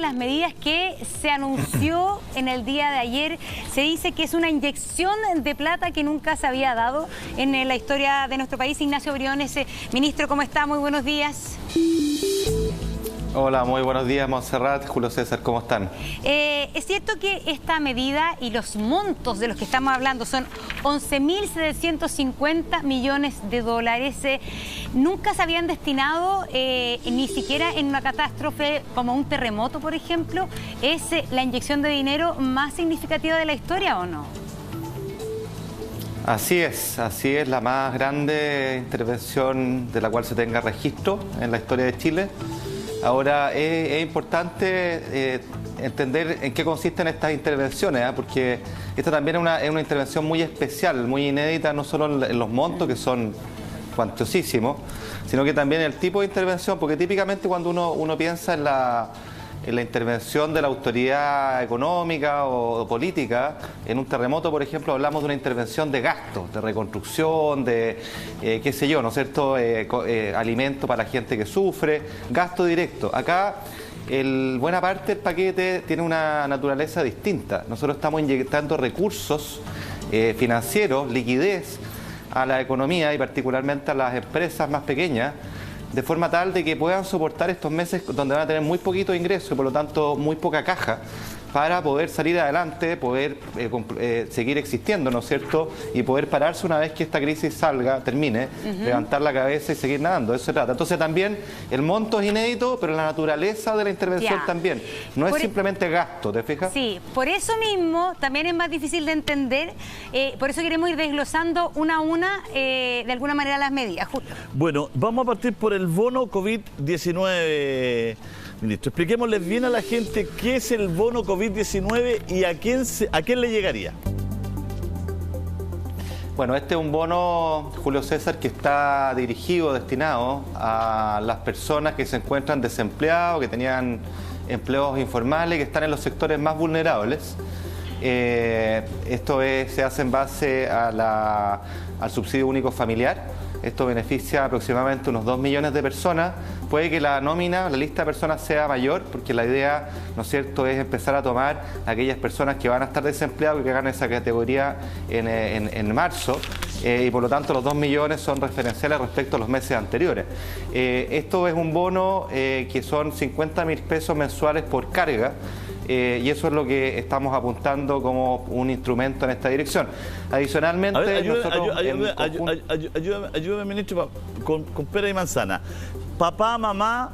las medidas que se anunció en el día de ayer. Se dice que es una inyección de plata que nunca se había dado en la historia de nuestro país. Ignacio Briones, ministro, ¿cómo está? Muy buenos días. Hola, muy buenos días, Montserrat, Julio César, ¿cómo están? Es cierto que esta medida y los montos de los que estamos hablando son 11.750 millones de dólares. Nunca se habían destinado, ni siquiera en una catástrofe como un terremoto, por ejemplo. ¿Es la inyección de dinero más significativa de la historia o no? Así es, la más grande intervención de la cual se tenga registro en la historia de Chile. Ahora, es importante entender en qué consisten estas intervenciones, porque esta también es una intervención muy especial, muy inédita, no solo en los montos, que son cuantiosísimos, sino que también el tipo de intervención, porque típicamente cuando uno piensa en la intervención de la autoridad económica o política, en un terremoto, por ejemplo, hablamos de una intervención de gastos, de reconstrucción, de, qué sé yo, ¿no es cierto?, alimento para la gente que sufre, gasto directo. Acá, buena parte del paquete tiene una naturaleza distinta. Nosotros estamos inyectando recursos financieros, liquidez a la economía y particularmente a las empresas más pequeñas, de forma tal de que puedan soportar estos meses donde van a tener muy poquito ingreso y por lo tanto muy poca caja para poder salir adelante, poder seguir existiendo, ¿no es cierto? Y poder pararse una vez que esta crisis termine, levantar la cabeza y seguir nadando. Eso se trata. Entonces también el monto es inédito, pero la naturaleza de la intervención también. No es simplemente gasto, ¿te fijas? Sí, por eso mismo también es más difícil de entender. Por eso queremos ir desglosando una a una, de alguna manera, las medidas. Julio. Bueno, vamos a partir por el bono COVID-19. Ministro, expliquémosles bien a la gente qué es el bono COVID-19 y a quién le llegaría. Bueno, este es un bono, Julio César, que está dirigido, destinado a las personas que se encuentran desempleados, que tenían empleos informales, que están en los sectores más vulnerables. Esto se hace en base al subsidio único familiar. Esto beneficia aproximadamente unos 2 millones de personas. Puede que la nómina, la lista de personas sea mayor, porque la idea, ¿no es cierto?, es empezar a tomar a aquellas personas que van a estar desempleados y que hagan esa categoría en marzo. Y por lo tanto los 2 millones son referenciales respecto a los meses anteriores. Esto es un bono que son 50.000 pesos mensuales por carga. Y eso es lo que estamos apuntando como un instrumento en esta dirección. Adicionalmente, ayúdame, ministro, con pera y manzana. Papá, mamá,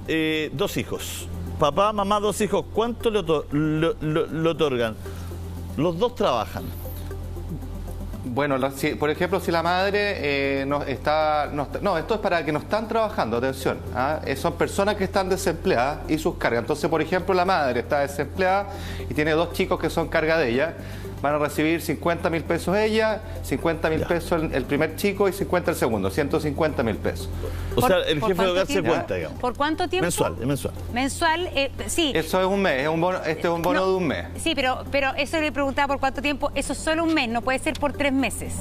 2 hijos. Papá, mamá, 2 hijos. ¿Cuánto le otorgan? Los 2 trabajan. Bueno, por ejemplo, si la madre no, esto es para que no están trabajando, atención, son personas que están desempleadas y sus cargas. Entonces, por ejemplo, la madre está desempleada y tiene 2 chicos que son carga de ella. Van a recibir 50.000 pesos ella, 50.000 pesos el primer chico y 50 el segundo, 150.000 pesos. O sea, el jefe de hogar se cuenta, digamos. ¿Por cuánto tiempo? Mensual. Mensual, sí. Eso es un mes, este es un bono de un mes. Sí, pero eso le preguntaba por cuánto tiempo. Eso es solo un mes, no puede ser por 3 meses.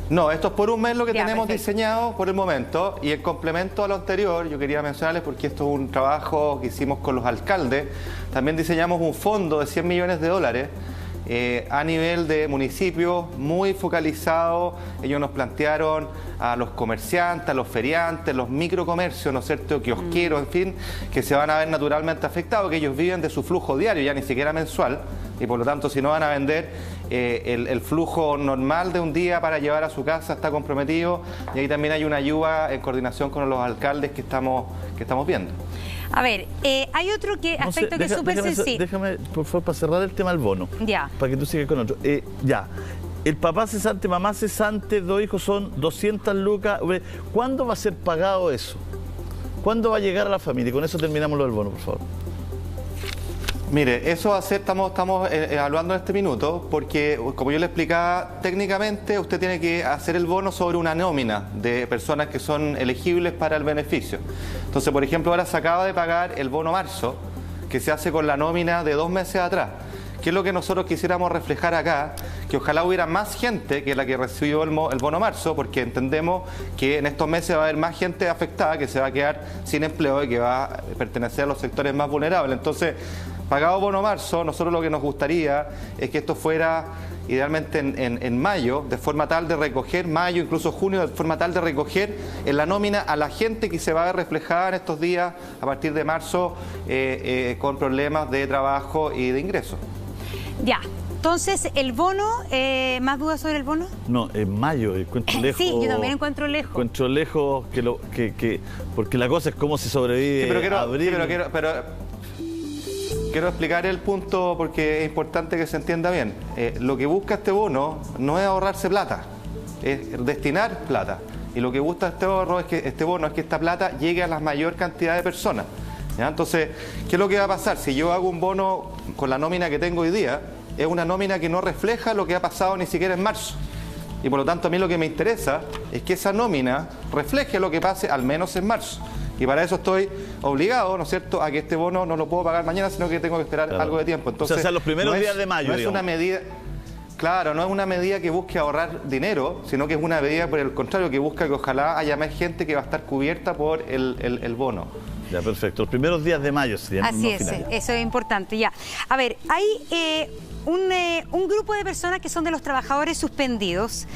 No, esto es por un mes lo que tenemos diseñado por el momento, y en complemento a lo anterior, yo quería mencionarles, porque esto es un trabajo que hicimos con los alcaldes, también diseñamos un fondo de 100 millones de dólares a nivel de municipios, muy focalizado. Ellos nos plantearon a los comerciantes, a los feriantes, los microcomercios, ¿no es cierto?, kiosqueros, en fin, que se van a ver naturalmente afectados, que ellos viven de su flujo diario, ya ni siquiera mensual, y por lo tanto, si no van a vender, el flujo normal de un día para llevar a su casa está comprometido, y ahí también hay una ayuda en coordinación con los alcaldes que estamos viendo. A ver, hay otro aspecto que es súper sencillo. Déjame, por favor, para cerrar el tema del bono. Ya. Para que tú sigas con otro. Ya. El papá cesante, mamá cesante, 2 hijos son 200 lucas. ¿Cuándo va a ser pagado eso? ¿Cuándo va a llegar a la familia? Y con eso terminamos lo del bono, por favor. Mire, eso va a ser, estamos evaluando en este minuto, porque como yo le explicaba, técnicamente usted tiene que hacer el bono sobre una nómina de personas que son elegibles para el beneficio. Entonces, por ejemplo, ahora se acaba de pagar el bono marzo, que se hace con la nómina de 2 meses atrás. ¿Qué es lo que nosotros quisiéramos reflejar acá? que ojalá hubiera más gente que la que recibió el bono marzo, porque entendemos que en estos meses va a haber más gente afectada que se va a quedar sin empleo y que va a pertenecer a los sectores más vulnerables. Entonces, pagado bono marzo, nosotros lo que nos gustaría es que esto fuera idealmente en mayo, de forma tal de recoger, mayo, incluso junio, de forma tal de recoger en la nómina a la gente que se va a ver reflejada en estos días, a partir de marzo, con problemas de trabajo y de ingresos. Ya. Entonces, el bono, ¿más dudas sobre el bono? No, en mayo, encuentro lejos. Sí, yo también encuentro lejos. Encuentro lejos porque la cosa es cómo se sobrevive Sí, abril. Quiero explicar el punto porque es importante que se entienda bien. Lo que busca este bono no es ahorrarse plata, es destinar plata. Y lo que busca este bono es que esta plata llegue a la mayor cantidad de personas, ¿ya? Entonces, ¿qué es lo que va a pasar? Si yo hago un bono con la nómina que tengo hoy día, es una nómina que no refleja lo que ha pasado ni siquiera en marzo. Y por lo tanto, a mí lo que me interesa es que esa nómina refleje lo que pase al menos en marzo. Y para eso estoy obligado, ¿no es cierto?, a que este bono no lo puedo pagar mañana, sino que tengo que esperar algo de tiempo. Entonces, o sea, los primeros días de mayo, no es una medida, claro, no es una medida que busque ahorrar dinero, sino que es una medida, por el contrario, que busca que ojalá haya más gente que va a estar cubierta por el bono. Ya, perfecto. Los primeros días de mayo serían. Así es, eso es importante, ya. A ver, hay un grupo de personas que son de los trabajadores suspendidos.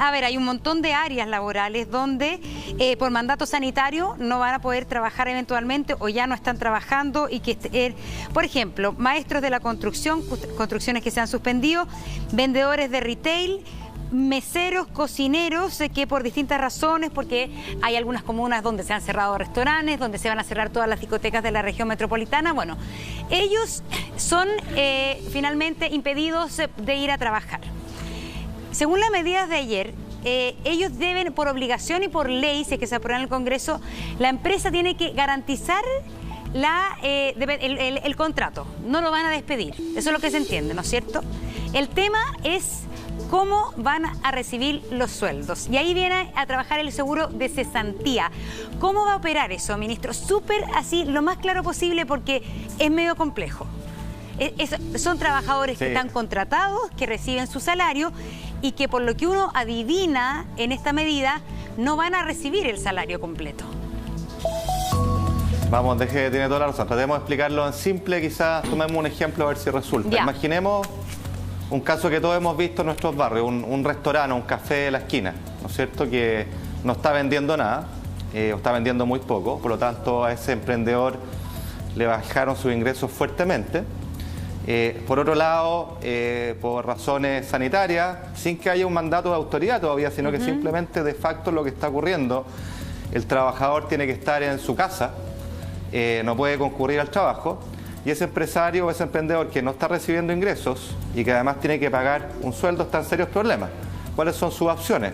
A ver, hay un montón de áreas laborales donde por mandato sanitario no van a poder trabajar eventualmente o ya no están trabajando y que, por ejemplo, maestros de la construcción, construcciones que se han suspendido, vendedores de retail, meseros, cocineros, que por distintas razones, porque hay algunas comunas donde se han cerrado restaurantes, donde se van a cerrar todas las discotecas de la región metropolitana, bueno, ellos son finalmente impedidos de ir a trabajar. Según las medidas de ayer, ellos deben, por obligación y por ley, si es que se aprueba en el Congreso, la empresa tiene que garantizar el contrato, no lo van a despedir, eso es lo que se entiende, ¿no es cierto? El tema es cómo van a recibir los sueldos. Y ahí viene a trabajar el seguro de cesantía. ¿Cómo va a operar eso, ministro? Súper así, lo más claro posible, porque es medio complejo. Son trabajadores que están contratados, que reciben su salario y que por lo que uno adivina en esta medida no van a recibir el salario completo. Vamos, tiene toda la razón. Tratemos de explicarlo en simple, quizás tomemos un ejemplo a ver si resulta. Ya. Imaginemos un caso que todos hemos visto en nuestros barrios, un restaurante, un café de la esquina, ¿no es cierto?, que no está vendiendo nada, o está vendiendo muy poco, por lo tanto a ese emprendedor le bajaron sus ingresos fuertemente. Por otro lado, por razones sanitarias, sin que haya un mandato de autoridad todavía, sino que simplemente de facto lo que está ocurriendo, el trabajador tiene que estar en su casa, no puede concurrir al trabajo, y ese empresario o ese emprendedor que no está recibiendo ingresos y que además tiene que pagar un sueldo está en serios problemas. ¿Cuáles son sus opciones?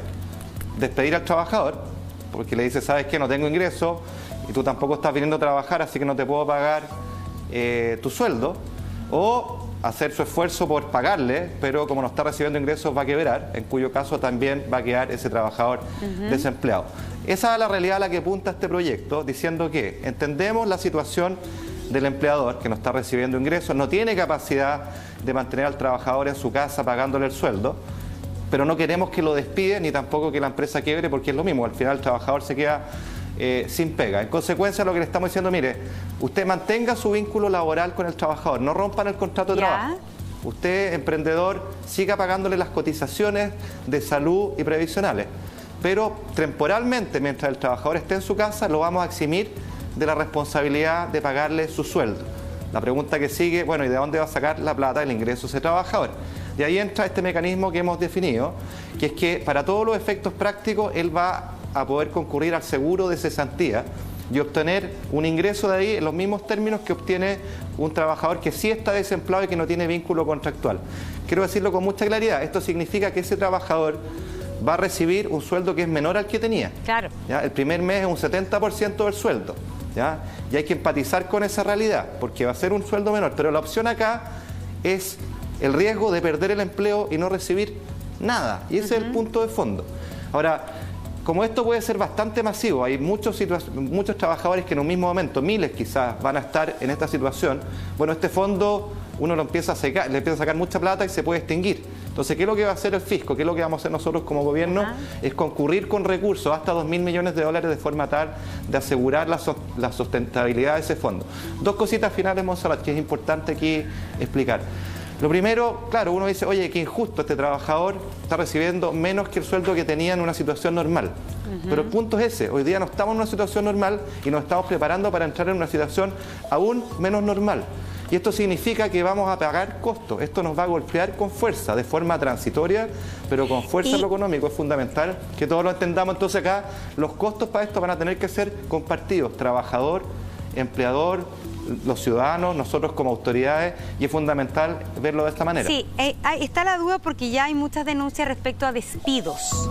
Despedir al trabajador, porque le dice, ¿sabes qué? No tengo ingresos y tú tampoco estás viniendo a trabajar, así que no te puedo pagar tu sueldo. O hacer su esfuerzo por pagarle, pero como no está recibiendo ingresos va a quebrar, en cuyo caso también va a quedar ese trabajador desempleado. Esa es la realidad a la que apunta este proyecto, diciendo que entendemos la situación del empleador que no está recibiendo ingresos, no tiene capacidad de mantener al trabajador en su casa pagándole el sueldo, pero no queremos que lo despiden ni tampoco que la empresa quiebre, porque es lo mismo, al final el trabajador se queda sin pega. En consecuencia, lo que le estamos diciendo, mire, usted mantenga su vínculo laboral con el trabajador, no rompan el contrato de trabajo. Usted, emprendedor, siga pagándole las cotizaciones de salud y previsionales, pero temporalmente, mientras el trabajador esté en su casa, lo vamos a eximir de la responsabilidad de pagarle su sueldo. La pregunta que sigue, bueno, ¿y de dónde va a sacar la plata el ingreso ese trabajador? De ahí entra este mecanismo que hemos definido, que es que para todos los efectos prácticos él va a poder concurrir al seguro de cesantía y obtener un ingreso de ahí en los mismos términos que obtiene un trabajador que sí está desempleado y que no tiene vínculo contractual. Quiero decirlo con mucha claridad, esto significa que ese trabajador va a recibir un sueldo que es menor al que tenía. Claro. ¿Ya? El primer mes es un 70% del sueldo. ¿Ya? Y hay que empatizar con esa realidad, porque va a ser un sueldo menor, pero la opción acá es el riesgo de perder el empleo y no recibir nada, y ese es el punto de fondo. Ahora, como esto puede ser bastante masivo, hay muchos trabajadores que en un mismo momento, miles quizás, van a estar en esta situación, bueno, este fondo uno lo empieza a secar, le empieza a sacar mucha plata y se puede extinguir. Entonces, ¿qué es lo que va a hacer el fisco? ¿Qué es lo que vamos a hacer nosotros como gobierno? Es concurrir con recursos hasta 2.000 millones de dólares de forma tal de asegurar la sustentabilidad de ese fondo. Dos cositas finales, Montserrat, que es importante aquí explicar. Lo primero, claro, uno dice, oye, qué injusto, este trabajador está recibiendo menos que el sueldo que tenía en una situación normal. Pero el punto es ese, hoy día no estamos en una situación normal y nos estamos preparando para entrar en una situación aún menos normal. Y esto significa que vamos a pagar costos. Esto nos va a golpear con fuerza, de forma transitoria, pero con fuerza en lo económico. Es fundamental que todos lo entendamos. Entonces acá los costos para esto van a tener que ser compartidos. Trabajador, empleador, los ciudadanos, nosotros como autoridades, y es fundamental verlo de esta manera. Sí, está la duda porque ya hay muchas denuncias respecto a despidos.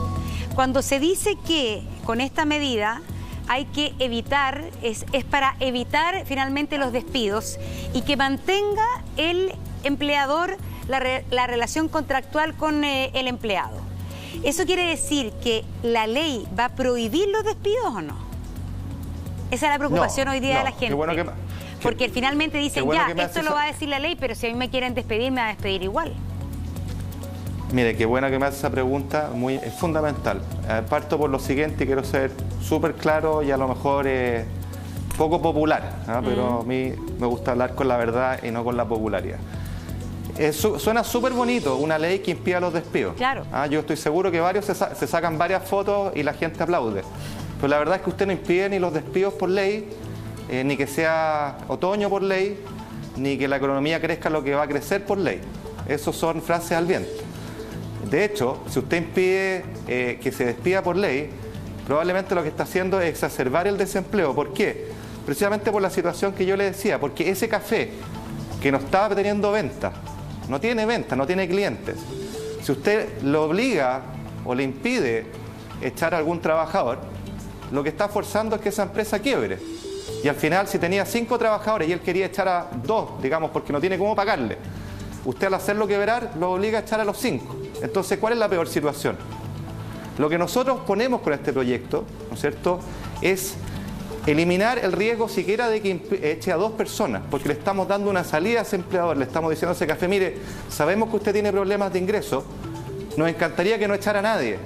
Cuando se dice que con esta medida hay que evitar, es para evitar finalmente los despidos y que mantenga el empleador la relación contractual con el empleado. ¿Eso quiere decir que la ley va a prohibir los despidos o no? Esa es la preocupación hoy día de la gente. Porque finalmente dicen, esto lo va a decir la ley, pero si a mí me quieren despedir, me va a despedir igual. Mire, qué bueno que me hace esa pregunta, es fundamental. Parto por lo siguiente y quiero ser súper claro y a lo mejor poco popular, pero a mí me gusta hablar con la verdad y no con la popularidad. Suena súper bonito, una ley que impida los despidos. Claro. Yo estoy seguro que varios se sacan varias fotos y la gente aplaude. Pero la verdad es que usted no impide ni los despidos por ley, ni que sea otoño por ley, ni que la economía crezca lo que va a crecer por ley. Esos son frases al viento. De hecho, si usted impide que se despida por ley, probablemente lo que está haciendo es exacerbar el desempleo. ¿Por qué? Precisamente por la situación que yo le decía, porque ese café que no estaba teniendo venta, no tiene venta, no tiene clientes. Si usted lo obliga o le impide echar a algún trabajador, lo que está forzando es que esa empresa quiebre. Y al final, si tenía 5 trabajadores y él quería echar a 2, digamos, porque no tiene cómo pagarle, usted al hacerlo quebrar lo obliga a echar a los 5. Entonces, ¿cuál es la peor situación? Lo que nosotros ponemos con este proyecto, ¿no es cierto?, es eliminar el riesgo siquiera de que eche a 2 personas, porque le estamos dando una salida a ese empleador, le estamos diciendo a ese café, mire, sabemos que usted tiene problemas de ingreso, nos encantaría que no echara a nadie.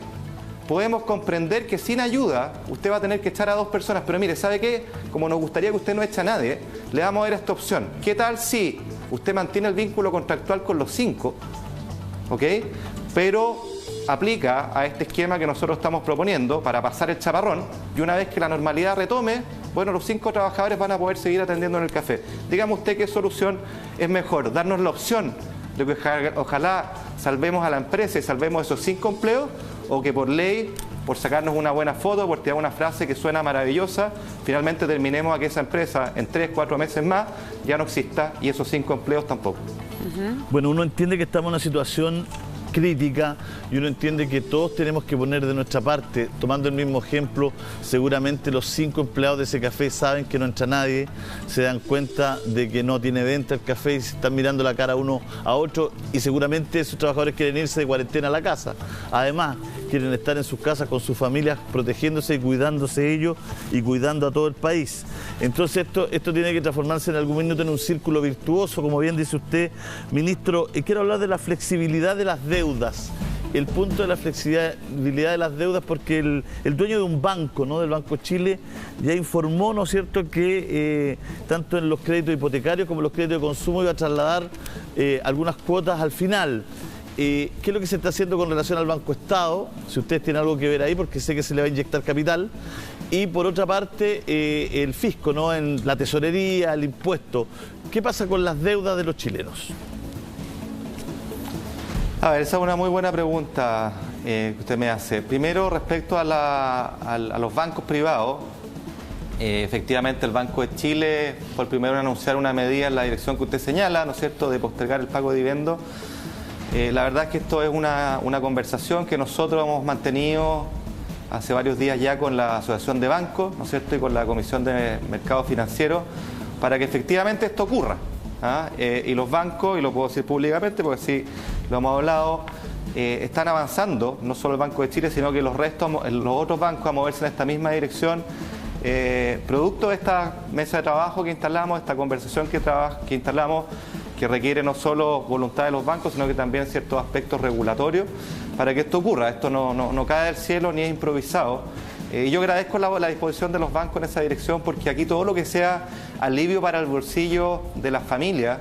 Podemos comprender que sin ayuda usted va a tener que echar a 2 personas, pero mire, ¿sabe qué? Como nos gustaría que usted no eche a nadie, le vamos a dar esta opción. ¿Qué tal si usted mantiene el vínculo contractual con los 5, ¿ok?, pero aplica a este esquema que nosotros estamos proponiendo para pasar el chaparrón, y una vez que la normalidad retome, bueno, los 5 trabajadores van a poder seguir atendiendo en el café? Dígame usted qué solución es mejor, darnos la opción de que ojalá salvemos a la empresa y salvemos esos 5 empleos, o que por ley, por sacarnos una buena foto, por tirar una frase que suena maravillosa, finalmente terminemos a que esa empresa en 3, 4 meses más ya no exista y esos 5 empleos tampoco. Bueno, uno entiende que estamos en una situación crítica y uno entiende que todos tenemos que poner de nuestra parte. Tomando el mismo ejemplo, seguramente los 5 empleados de ese café saben que no entra nadie, se dan cuenta de que no tiene venta el café y se están mirando la cara uno a otro, y seguramente esos trabajadores quieren irse de cuarentena a la casa. Además, quieren estar en sus casas con sus familias, protegiéndose y cuidándose ellos y cuidando a todo el país. Entonces esto tiene que transformarse en algún minuto en un círculo virtuoso, como bien dice usted, ministro. Quiero hablar de la flexibilidad de las deudas. El punto de la flexibilidad de las deudas, porque el dueño de un banco, ¿no?, del Banco Chile, ya informó, ¿no es cierto?, que tanto en los créditos hipotecarios como en los créditos de consumo iba a trasladar algunas cuotas al final. ¿Qué es lo que se está haciendo con relación al Banco Estado? Si ustedes tienen algo que ver ahí, porque sé que se le va a inyectar capital. Y por otra parte, el fisco, ¿no?, en la tesorería, el impuesto. ¿Qué pasa con las deudas de los chilenos? A ver, esa es una muy buena pregunta que usted me hace. Primero, respecto a los bancos privados, efectivamente el Banco de Chile fue el primero en anunciar una medida en la dirección que usted señala, ¿no es cierto?, de postergar el pago de dividendos. La verdad es que esto es una conversación que nosotros hemos mantenido hace varios días ya con la Asociación de Bancos, ¿no es cierto?, y con la Comisión de Mercados Financieros, para que efectivamente esto ocurra. Y los bancos, y lo puedo decir públicamente porque sí lo hemos hablado, están avanzando, no solo el Banco de Chile, sino que los otros bancos a moverse en esta misma dirección, producto de esta mesa de trabajo que instalamos, esta conversación que instalamos, que requiere no solo voluntad de los bancos, sino que también ciertos aspectos regulatorios para que esto ocurra. Esto no cae del cielo ni es improvisado. Y yo agradezco la disposición de los bancos en esa dirección, porque aquí todo lo que sea alivio para el bolsillo de las familias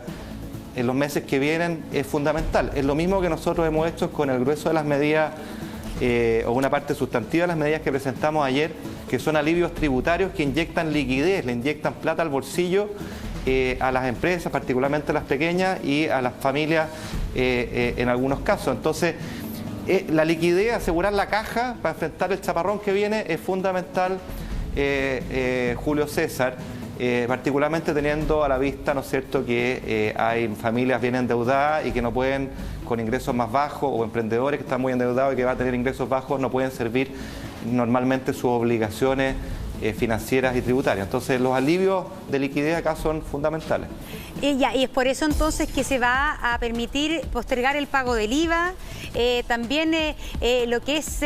en los meses que vienen es fundamental. Es lo mismo que nosotros hemos hecho con el grueso de las medidas, o una parte sustantiva de las medidas que presentamos ayer, que son alivios tributarios que inyectan liquidez, le inyectan plata al bolsillo a las empresas, particularmente a las pequeñas, y a las familias en algunos casos. Entonces, la liquidez, asegurar la caja para enfrentar el chaparrón que viene es fundamental, Julio César, particularmente teniendo a la vista, ¿no es cierto?, que hay familias bien endeudadas y que no pueden, con ingresos más bajos, o emprendedores que están muy endeudados y que van a tener ingresos bajos, no pueden servir normalmente sus obligaciones financieras y tributarias. Entonces, los alivios de liquidez acá son fundamentales. Y es por eso entonces que se va a permitir postergar el pago del IVA, también lo que es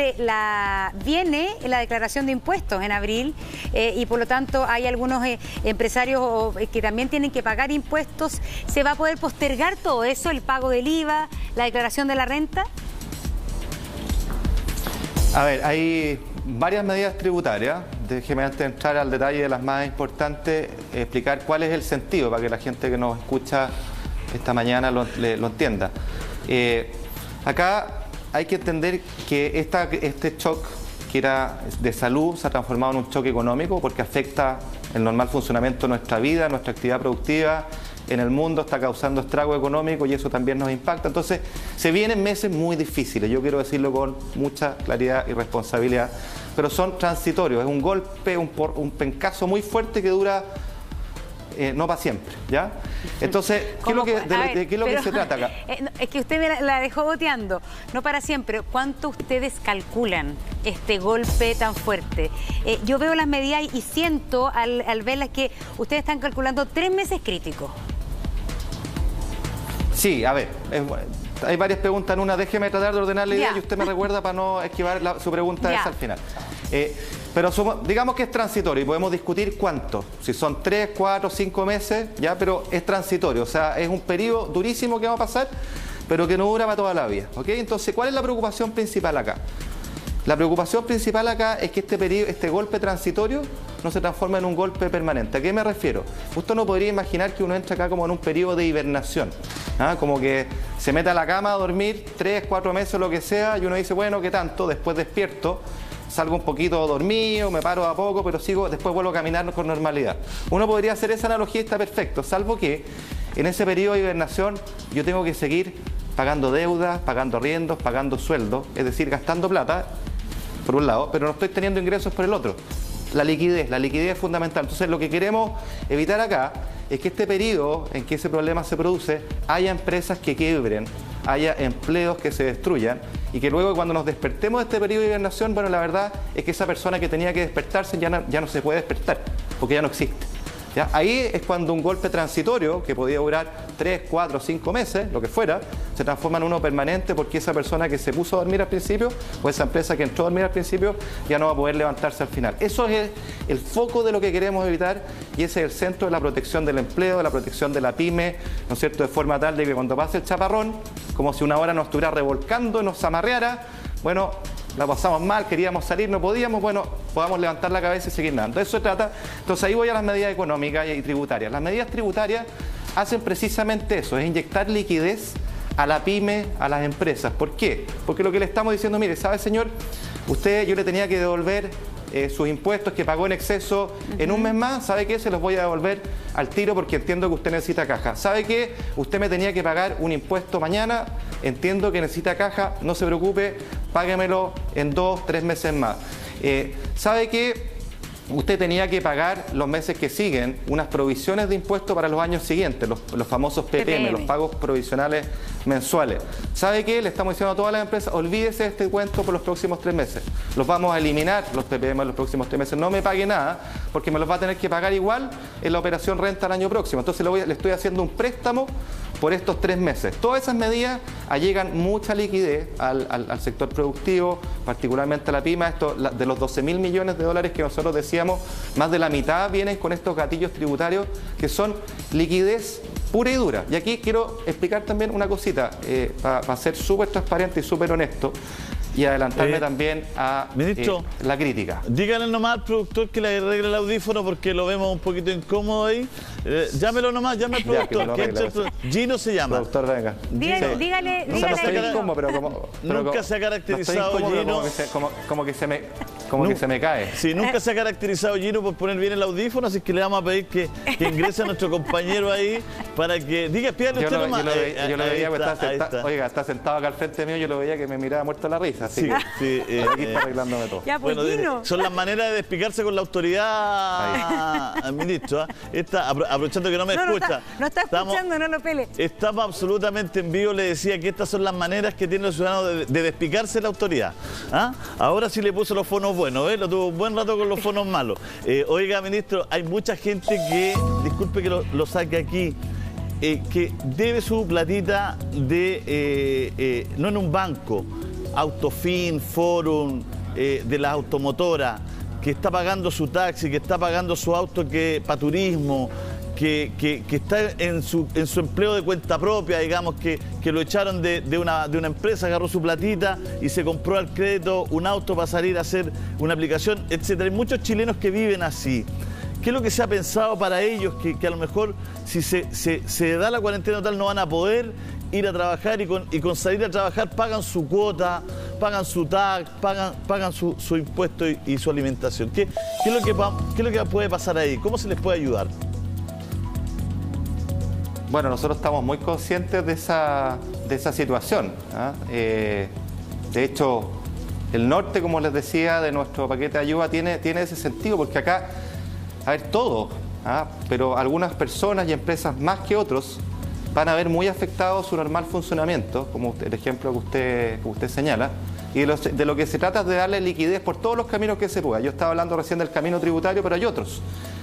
viene la declaración de impuestos en abril, y por lo tanto hay algunos empresarios que también tienen que pagar impuestos. ¿Se va a poder postergar todo eso, el pago del IVA, la declaración de la renta? A ver, hay varias medidas tributarias. Déjeme, antes de entrar al detalle de las más importantes, explicar cuál es el sentido para que la gente que nos escucha esta mañana lo entienda. Acá hay que entender que este shock, que era de salud, se ha transformado en un choque económico, porque afecta el normal funcionamiento de nuestra vida, nuestra actividad productiva en el mundo, está causando estrago económico y eso también nos impacta. Entonces, se vienen meses muy difíciles, yo quiero decirlo con mucha claridad y responsabilidad, pero son transitorios, es un golpe, un pencazo muy fuerte que dura no para siempre, ¿ya? Entonces, ¿qué es lo que se trata acá? Es que usted me la dejó boteando, no para siempre. ¿Cuánto ustedes calculan este golpe tan fuerte? Yo veo las medidas y siento al verlas que ustedes están calculando 3 meses críticos. Sí, a ver, hay varias preguntas en una. Déjeme tratar de ordenar la idea y usted me recuerda para no esquivar su pregunta esa al final. Pero digamos que es transitorio y podemos discutir cuánto, si son 3, 4, 5 meses, ya, pero es transitorio, o sea, es un periodo durísimo que va a pasar, pero que no dura para toda la vida, ¿ok? Entonces, ¿cuál es la preocupación principal acá? La preocupación principal acá es que este golpe transitorio no se transforma en un golpe permanente. ¿A qué me refiero? Usted no podría imaginar que uno entra acá como en un periodo de hibernación, ¿ah? Como que se mete a la cama a dormir 3, 4 meses, lo que sea, y uno dice, bueno, ¿qué tanto? Después despierto, salgo un poquito dormido, me paro a poco, pero después vuelvo a caminar con normalidad. Uno podría hacer esa analogía y está perfecto, salvo que en ese periodo de hibernación yo tengo que seguir pagando deudas, pagando arriendos, pagando sueldos, es decir, gastando plata, por un lado, pero no estoy teniendo ingresos por el otro. La liquidez es fundamental. Entonces, lo que queremos evitar acá es que este periodo en que ese problema se produce, haya empresas que quiebren, haya empleos que se destruyan, y que luego, cuando nos despertemos de este periodo de hibernación, bueno, la verdad es que esa persona que tenía que despertarse ya no se puede despertar, porque ya no existe. ¿Ya? Ahí es cuando un golpe transitorio, que podía durar 3, 4, 5 meses, lo que fuera, se transforma en uno permanente, porque esa persona que se puso a dormir al principio, o esa empresa que entró a dormir al principio, ya no va a poder levantarse al final. Eso es el foco de lo que queremos evitar, y ese es el centro de la protección del empleo, de la protección de la pyme, ¿no es cierto?, de forma tal de que cuando pase el chaparrón, como si una hora nos estuviera revolcando, nos amarreara, bueno, la pasamos mal, queríamos salir, no podíamos, bueno, podamos levantar la cabeza y seguir nadando. De eso se trata. Entonces, ahí voy a las medidas económicas y tributarias. Las medidas tributarias hacen precisamente eso, es inyectar liquidez a la pyme, a las empresas. ¿Por qué? Porque lo que le estamos diciendo, mire, ¿sabe, señor? Yo le tenía que devolver sus impuestos que pagó en exceso en un mes más. ¿Sabe qué? Se los voy a devolver al tiro porque entiendo que usted necesita caja. ¿Sabe qué? Usted me tenía que pagar un impuesto mañana, entiendo que necesita caja, no se preocupe, páguemelo en 2, 3 meses más. ¿Sabe qué? Usted tenía que pagar los meses que siguen unas provisiones de impuestos para los años siguientes, los famosos PPM, los pagos provisionales mensuales. ¿Sabe qué? Le estamos diciendo a todas las empresas, olvídese de este cuento por los próximos 3 meses. Los vamos a eliminar, los PPM, en los próximos 3 meses. No me pague nada, porque me los va a tener que pagar igual en la operación renta el año próximo. Entonces le estoy haciendo un préstamo por estos 3 meses. Todas esas medidas allegan mucha liquidez al sector productivo, particularmente a la pyme. De los 12.000 millones de dólares que nosotros decíamos, más de la mitad vienen con estos gatillos tributarios que son liquidez pura y dura. Y aquí quiero explicar también una cosita, para ser súper transparente y súper honesto, y adelantarme también a ministro, la crítica. Díganle nomás al productor que le arregle el audífono porque lo vemos un poquito incómodo ahí. Llámelo nomás, llame al productor. Gino se llama. Productor, venga. Dígale. Nunca se ha caracterizado Gino. Como que se me cae. Sí, nunca se ha caracterizado Gino por poner bien el audífono, así que le vamos a pedir que ingrese a nuestro compañero ahí para que diga, pídale usted nomás. Yo lo veía, oiga, está sentado acá al frente mío, yo lo veía que me miraba muerto la risa. Así que aquí está arreglándome todo. Ya, pues, bueno, son las maneras de despicarse con la autoridad, ministro. Aprovechando que no me escucha. No está escuchando, no lo pele. Estamos absolutamente en vivo, le decía que estas son las maneras que tienen los ciudadanos de despicarse de la autoridad. Ahora sí le puso los fonos buenos, lo tuvo un buen rato con los fonos malos. Oiga, ministro, hay mucha gente que, disculpe que lo saque aquí, que debe su platita no en un banco, Autofin, Forum, de la automotora, que está pagando su taxi, que está pagando su auto para turismo, que está en su empleo de cuenta propia, digamos, que lo echaron de una empresa, agarró su platita y se compró al crédito un auto para salir a hacer una aplicación, etcétera. Hay muchos chilenos que viven así. ¿Qué es lo que se ha pensado para ellos? Que a lo mejor si se da la cuarentena total no van a poder ir a trabajar y con salir a trabajar pagan su cuota, pagan su tax, pagan su impuesto y su alimentación. ¿Qué es lo que puede pasar ahí? ¿Cómo se les puede ayudar? Bueno, nosotros estamos muy conscientes de esa situación. De hecho, el norte, como les decía, de nuestro paquete de ayuda tiene ese sentido, porque acá, a ver, todo, pero algunas personas y empresas más que otros van a ver muy afectado su normal funcionamiento, como el ejemplo que usted señala, y de lo que se trata es de darle liquidez por todos los caminos que se pueda. Yo estaba hablando recién del camino tributario, pero hay otros.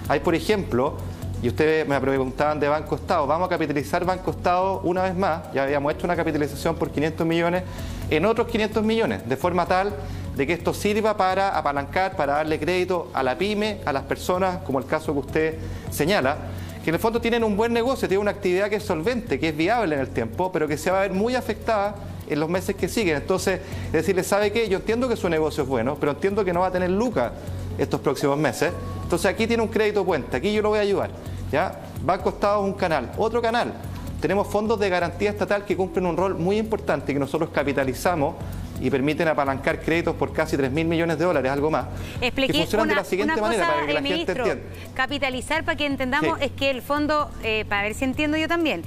Hay, por ejemplo, y ustedes me preguntaban de Banco Estado, vamos a capitalizar Banco Estado una vez más, ya habíamos hecho una capitalización por 500 millones, en otros 500 millones, de forma tal de que esto sirva para apalancar, para darle crédito a la pyme, a las personas, como el caso que usted señala, que en el fondo tienen un buen negocio, tienen una actividad que es solvente, que es viable en el tiempo, pero que se va a ver muy afectada en los meses que siguen. Entonces, decirle, ¿sabe qué? Yo entiendo que su negocio es bueno, pero entiendo que no va a tener lucas estos próximos meses. Entonces, aquí tiene un crédito puente, aquí yo lo voy a ayudar. ¿Ya? Banco Estado es un canal. Otro canal, tenemos fondos de garantía estatal que cumplen un rol muy importante, que nosotros capitalizamos y permiten apalancar créditos por casi 3.000 millones de dólares, algo más. Expliqué que funcionan de la siguiente manera para que la gente entienda. Capitalizar, para que entendamos, es que el fondo, para ver si entiendo yo también,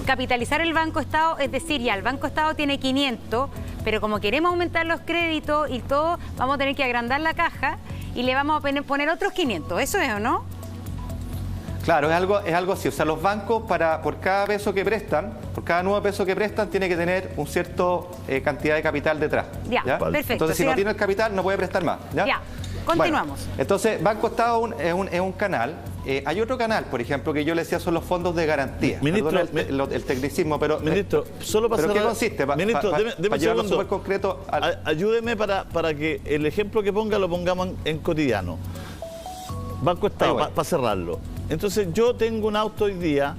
capitalizar el Banco Estado, es decir, ya el Banco Estado tiene 500, pero como queremos aumentar los créditos y todo, vamos a tener que agrandar la caja y le vamos a poner otros 500, ¿eso es o no? Claro, es algo así. O sea, los bancos, por cada peso que prestan, por cada nuevo peso que prestan, tiene que tener un cierto cantidad de capital detrás. Ya, perfecto. Entonces, si no tiene el capital, no puede prestar más. Ya, continuamos. Bueno, entonces, Banco Estado es un canal. Hay otro canal, por ejemplo, que yo le decía son los fondos de garantía. Ministro, perdón el tecnicismo, pero... Ministro, solo para ¿pero qué consiste? Ministro, deme un segundo. Súper concreto ayúdeme para que el ejemplo que ponga lo pongamos en cotidiano. Banco Estado, para cerrarlo. Entonces, yo tengo un auto hoy día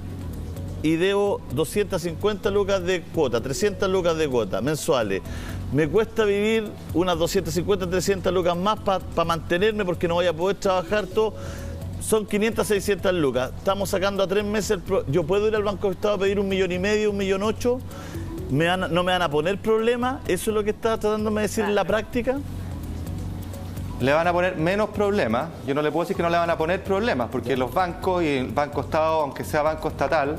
y debo 250 lucas de cuota, 300 lucas de cuota mensuales. Me cuesta vivir unas 250, 300 lucas más para mantenerme porque no voy a poder trabajar todo. Son 500, 600 lucas. Estamos sacando a 3 meses. Yo puedo ir al Banco Estado a pedir 1,5 millones, 1,8 millones. ¿No me van a poner problemas? ¿Eso es lo que está tratándome de decir en la práctica? Le van a poner menos problemas. Yo no le puedo decir que no le van a poner problemas, porque los bancos y el Banco Estado, aunque sea banco estatal,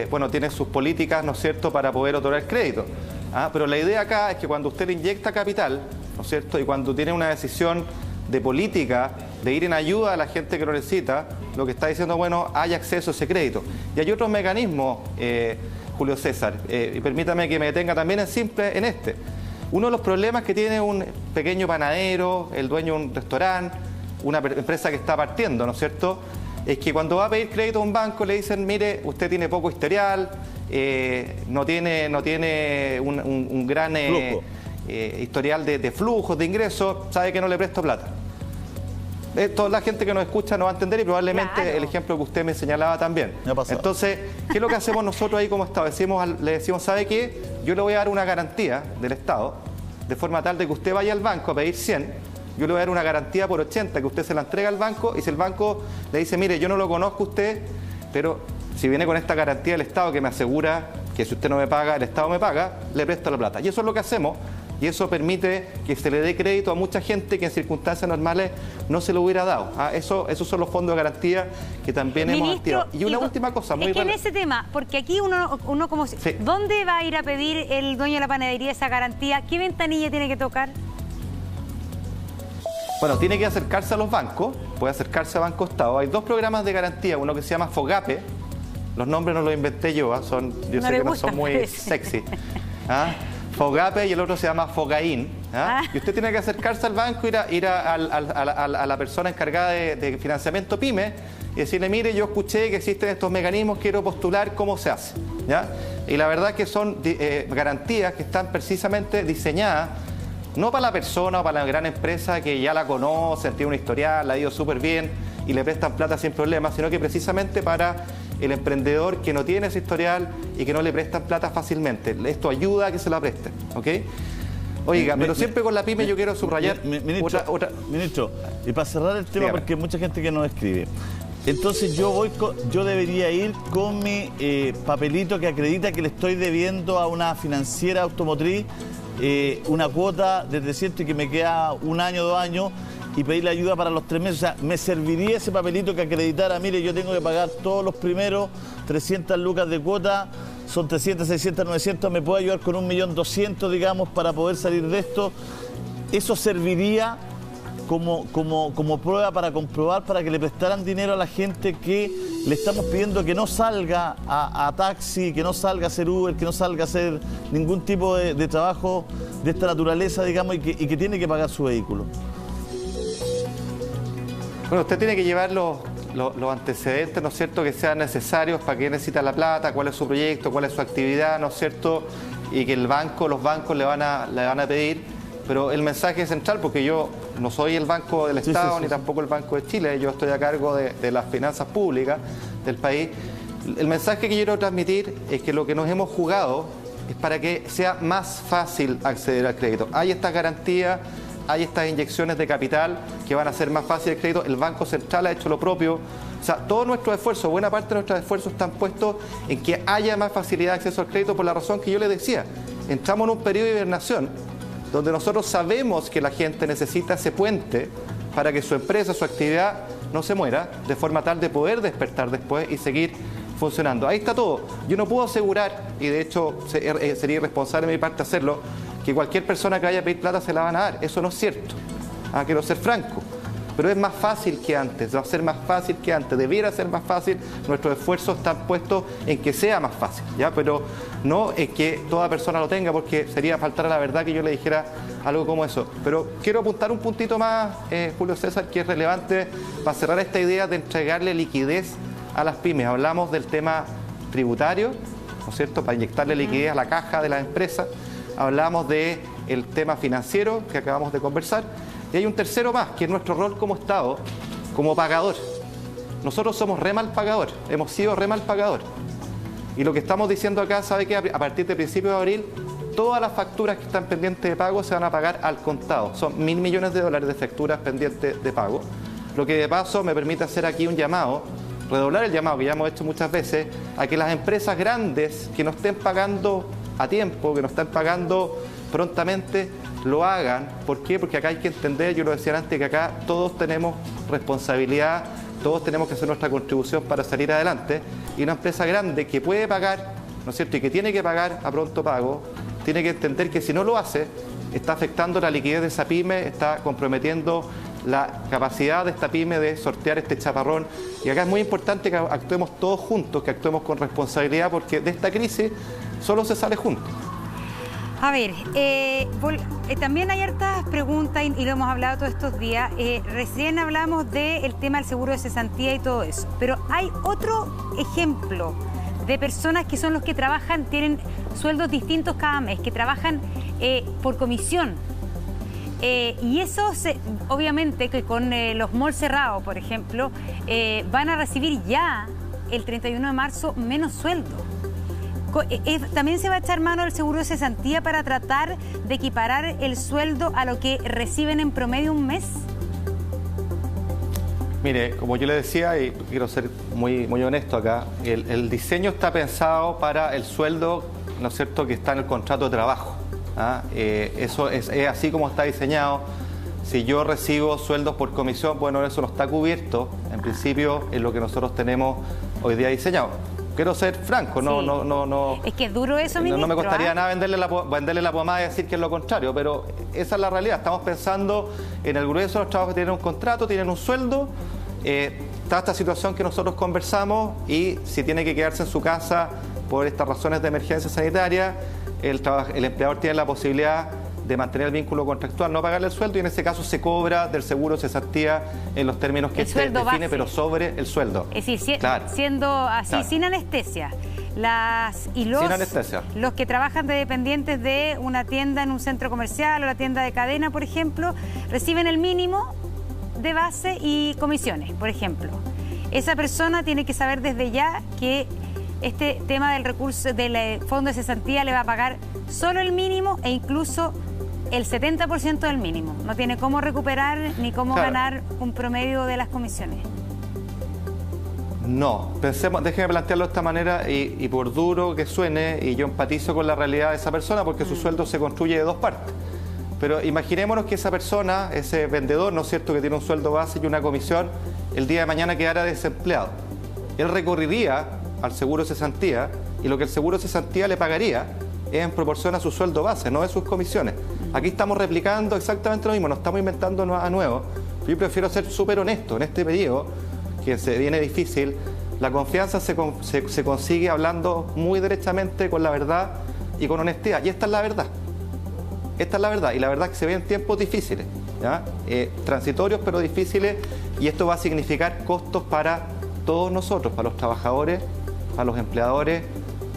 bueno, tienen sus políticas, ¿no es cierto?, para poder otorgar crédito. Pero la idea acá es que cuando usted le inyecta capital, ¿no es cierto?, y cuando tiene una decisión de política, de ir en ayuda a la gente que lo necesita, lo que está diciendo, bueno, hay acceso a ese crédito. Y hay otros mecanismos, Julio César, y permítame que me detenga también en simple en este. Uno de los problemas que tiene un pequeño panadero, el dueño de un restaurante, una empresa que está partiendo, ¿no es cierto?, es que cuando va a pedir crédito a un banco le dicen, mire, usted tiene poco historial, no tiene un gran historial de flujos, de ingresos, sabe que no le presto plata. Toda la gente que nos escucha no va a entender y probablemente el ejemplo que usted me señalaba también. Entonces, ¿qué es lo que hacemos nosotros ahí como Estado? Le decimos, ¿sabe qué? Yo le voy a dar una garantía del Estado, de forma tal de que usted vaya al banco a pedir 100, yo le voy a dar una garantía por 80, que usted se la entrega al banco, y si el banco le dice, mire, yo no lo conozco a usted, pero si viene con esta garantía del Estado que me asegura que si usted no me paga, el Estado me paga, le presto la plata. Y eso es lo que hacemos. Y eso permite que se le dé crédito a mucha gente que en circunstancias normales no se lo hubiera dado. Esos son los fondos de garantía que también hemos activado. Y una última cosa, muy en ese tema, porque aquí uno como... Sí. ¿Dónde va a ir a pedir el dueño de la panadería esa garantía? ¿Qué ventanilla tiene que tocar? Bueno, tiene que acercarse a los bancos, puede acercarse a Banco Estado. Hay 2 programas de garantía, uno que se llama FOGAPE, los nombres no los inventé yo, yo sé que no son muy sexy. FOGAPE, y el otro se llama FOGAIN. Y usted tiene que acercarse al banco, ir a la persona encargada de financiamiento PYME y decirle, mire, yo escuché que existen estos mecanismos, quiero postular, ¿cómo se hace? ¿Ya? Y la verdad que son garantías que están precisamente diseñadas no para la persona o para la gran empresa que ya la conoce, tiene un historial, la ha ido súper bien y le prestan plata sin problemas, sino que precisamente para el emprendedor que no tiene ese historial y que no le prestan plata fácilmente. Esto ayuda a que se la presten, ¿ok? Oiga, pero siempre con la PYME yo quiero subrayar Ministro, y para cerrar el tema, porque hay mucha gente que nos escribe. Entonces yo debería ir con mi papelito que acredita que le estoy debiendo a una financiera automotriz una cuota de 300 y que me queda 1 año, 2 años, y pedirle ayuda para los 3 meses. O sea, ¿me serviría ese papelito que acreditara, mire, yo tengo que pagar todos los primeros 300 lucas de cuota, son 300, 600, 900, me puede ayudar con 1.200.000, digamos, para poder salir de esto? ¿Eso serviría como prueba para comprobar, para que le prestaran dinero a la gente que le estamos pidiendo que no salga a taxi, que no salga a hacer Uber, que no salga a hacer ningún tipo de trabajo de esta naturaleza, digamos, y que tiene que pagar su vehículo? Bueno, usted tiene que llevar los antecedentes, ¿no es cierto?, que sean necesarios para qué necesita la plata, cuál es su proyecto, cuál es su actividad, ¿no es cierto?, y que los bancos le van a pedir. Pero el mensaje central, porque yo no soy el Banco del Estado, ni tampoco el Banco de Chile, yo estoy a cargo de las finanzas públicas del país. El mensaje que quiero transmitir es que lo que nos hemos jugado es para que sea más fácil acceder al crédito. Hay estas garantías, hay estas inyecciones de capital que van a hacer más fácil el crédito. El Banco Central ha hecho lo propio. O sea, todos nuestros esfuerzos, buena parte de nuestros esfuerzos están puestos en que haya más facilidad de acceso al crédito, por la razón que yo les decía. Entramos en un periodo de hibernación donde nosotros sabemos que la gente necesita ese puente para que su empresa, su actividad no se muera, de forma tal de poder despertar después y seguir funcionando. Ahí está todo. Yo no puedo asegurar, y de hecho sería irresponsable de mi parte hacerlo, que cualquier persona que vaya a pedir plata se la van a dar. Eso no es cierto. Quiero ser franco. Pero es más fácil que antes, va a ser más fácil que antes, debiera ser más fácil. Nuestros esfuerzos están puestos en que sea más fácil, ¿ya? Pero no en que toda persona lo tenga, porque sería faltar a la verdad que yo le dijera algo como eso. Pero quiero apuntar un puntito más, Julio César, que es relevante para cerrar esta idea de entregarle liquidez a las pymes. Hablamos del tema tributario, ¿no es cierto?, para inyectarle liquidez a la caja de las empresas. Hablamos del tema financiero que acabamos de conversar. Y hay un tercero más, que es nuestro rol como Estado, como pagador. Nosotros somos re mal pagador, hemos sido re mal pagador. Y lo que estamos diciendo acá, sabe que a partir de principios de abril, todas las facturas que están pendientes de pago se van a pagar al contado. Son $1.000 millones de facturas pendientes de pago. Lo que de paso me permite hacer aquí un llamado, redoblar el llamado que ya hemos hecho muchas veces, a que las empresas grandes que no estén pagando a tiempo, que no estén pagando prontamente, lo hagan. ¿Por qué? Porque acá hay que entender, yo lo decía antes, que acá todos tenemos responsabilidad, todos tenemos que hacer nuestra contribución para salir adelante, y una empresa grande que puede pagar, ¿no es cierto?, y que tiene que pagar a pronto pago, tiene que entender que si no lo hace, está afectando la liquidez de esa pyme, está comprometiendo la capacidad de esta pyme de sortear este chaparrón. Y acá es muy importante que actuemos todos juntos, que actuemos con responsabilidad, porque de esta crisis solo se sale juntos. A ver, también hay hartas preguntas y lo hemos hablado todos estos días. Recién hablamos del tema del seguro de cesantía y todo eso, pero hay otro ejemplo de personas que son los que trabajan, tienen sueldos distintos cada mes, que trabajan por comisión. Y eso, obviamente, que con los malls cerrados, por ejemplo, van a recibir ya el 31 de marzo menos sueldo. También se va a echar mano al seguro de cesantía para tratar de equiparar el sueldo a lo que reciben en promedio un mes. Mire, como yo le decía, y quiero ser muy honesto acá, el diseño está pensado para el sueldo, ¿no es cierto?, que está en el contrato de trabajo. Eso es así como está diseñado. Si yo recibo sueldos por comisión, bueno, eso no está cubierto, en principio, en lo que nosotros tenemos hoy día diseñado. Quiero ser franco, no. Es que es duro eso, ministro. No me costaría nada venderle la pomada y decir que es lo contrario, pero esa es la realidad. Estamos pensando en el grueso de los trabajos que tienen un contrato, tienen un sueldo. Está esta situación que nosotros conversamos y si tiene que quedarse en su casa por estas razones de emergencia sanitaria, el empleador tiene la posibilidad de mantener el vínculo contractual, no pagarle el sueldo y en ese caso se cobra del seguro cesantía en los términos que se define, base, pero sobre el sueldo. Es decir, claro, siendo así, claro, sin anestesia. Sin anestesia. Los que trabajan de dependientes de una tienda en un centro comercial o la tienda de cadena, por ejemplo, reciben el mínimo de base y comisiones, por ejemplo. Esa persona tiene que saber desde ya que este tema del recurso del fondo de cesantía le va a pagar solo el mínimo e incluso el 70% del mínimo. No tiene cómo recuperar ni cómo ganar un promedio de las comisiones. No, déjeme plantearlo de esta manera y por duro que suene, y yo empatizo con la realidad de esa persona porque su sueldo se construye de dos partes. Pero imaginémonos que esa persona, ese vendedor, ¿no es cierto?, que tiene un sueldo base y una comisión, el día de mañana quedara desempleado. Él recurriría al seguro de cesantía y lo que el seguro de cesantía le pagaría es en proporción a su sueldo base, no de sus comisiones. Aquí estamos replicando exactamente lo mismo, no estamos inventando a nuevo. Yo prefiero ser súper honesto en este periodo, que se viene difícil. La confianza se consigue hablando muy derechamente con la verdad y con honestidad. Y esta es la verdad. Esta es la verdad. Y la verdad es que se vienen tiempos difíciles, ¿ya? Transitorios pero difíciles, y esto va a significar costos para todos nosotros, para los trabajadores, para los empleadores,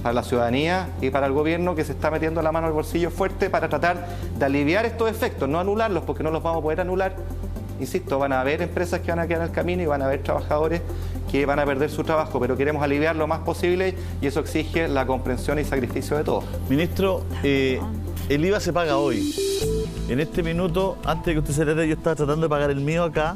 para la ciudadanía y para el gobierno, que se está metiendo la mano al bolsillo fuerte para tratar de aliviar estos efectos, no anularlos porque no los vamos a poder anular. Insisto, van a haber empresas que van a quedar en el camino y van a haber trabajadores que van a perder su trabajo, pero queremos aliviar lo más posible y eso exige la comprensión y sacrificio de todos. Ministro, el IVA se paga hoy. En este minuto, antes de que usted se retire, yo estaba tratando de pagar el mío acá.